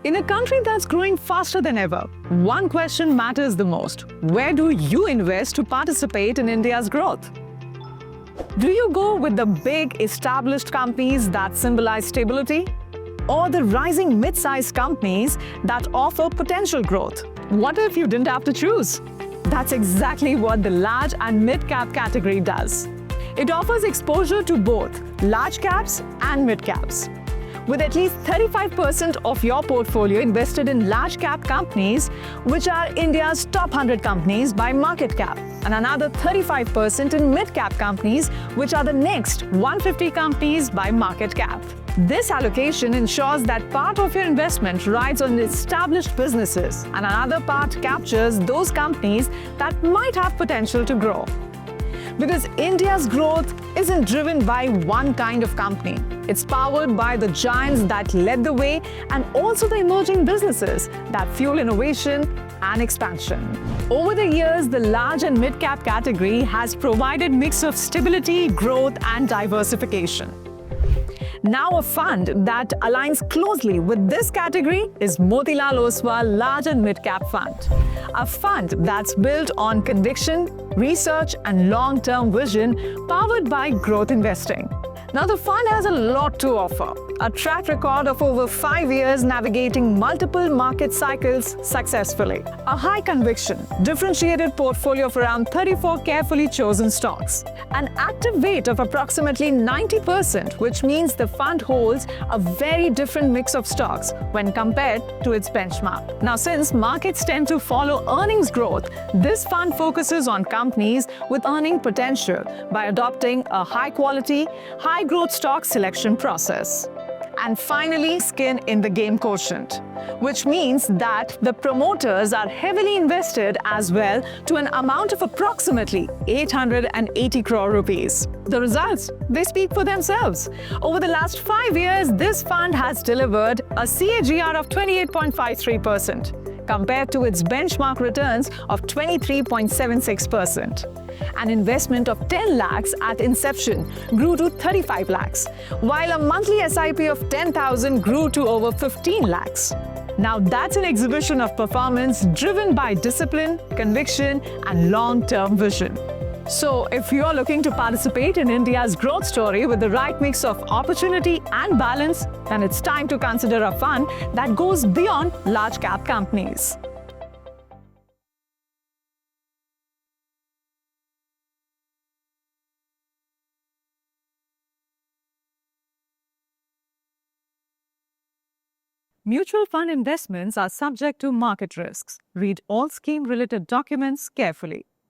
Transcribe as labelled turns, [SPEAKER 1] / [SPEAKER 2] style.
[SPEAKER 1] In a country that's growing faster than ever, one question matters the most. Where do you invest to participate in India's growth? Do you go with the big established companies that symbolize stability? Or the rising mid-sized companies that offer potential growth? What if you didn't have to choose? That's exactly what the large and mid-cap category does. It offers exposure to both large caps and mid-caps. With at least 35% of your portfolio invested in large cap companies, which are India's top 100 companies by market cap, and another 35% in mid-cap companies, which are the next 150 companies by market cap. This allocation ensures that part of your investment rides on established businesses and another part captures those companies that might have potential to grow. Because India's growth isn't driven by one kind of company. It's powered by the giants that led the way and also the emerging businesses that fuel innovation and expansion. Over the years, the large and mid-cap category has provided a mix of stability, growth, and diversification. Now, a fund that aligns closely with this category is Motilal Oswal Large and Mid-Cap Fund, a fund that's built on conviction, research, and long-term vision powered by growth investing. Now, the fund has a lot to offer. A track record of over 5 years navigating multiple market cycles successfully. A high conviction, differentiated portfolio of around 34 carefully chosen stocks. An active weight of approximately 90%, which means the fund holds a very different mix of stocks when compared to its benchmark. Now, since markets tend to follow earnings growth, this fund focuses on companies with earning potential by adopting a high-quality, high-growth stock selection process. And finally, skin in the game quotient, which means that the promoters are heavily invested as well to an amount of approximately 880 crore rupees. The results, they speak for themselves. Over the last 5 years, this fund has delivered a CAGR of 28.53%. compared to its benchmark returns of 23.76%. An investment of 10 lakhs at inception grew to 35 lakhs, while a monthly SIP of 10,000 grew to over 15 lakhs. Now that's an exhibition of performance driven by discipline, conviction, and long-term vision. So, if you're looking to participate in India's growth story with the right mix of opportunity and balance, then it's time to consider a fund that goes beyond large cap companies. Mutual fund investments are subject to market risks. Read all scheme-related documents carefully.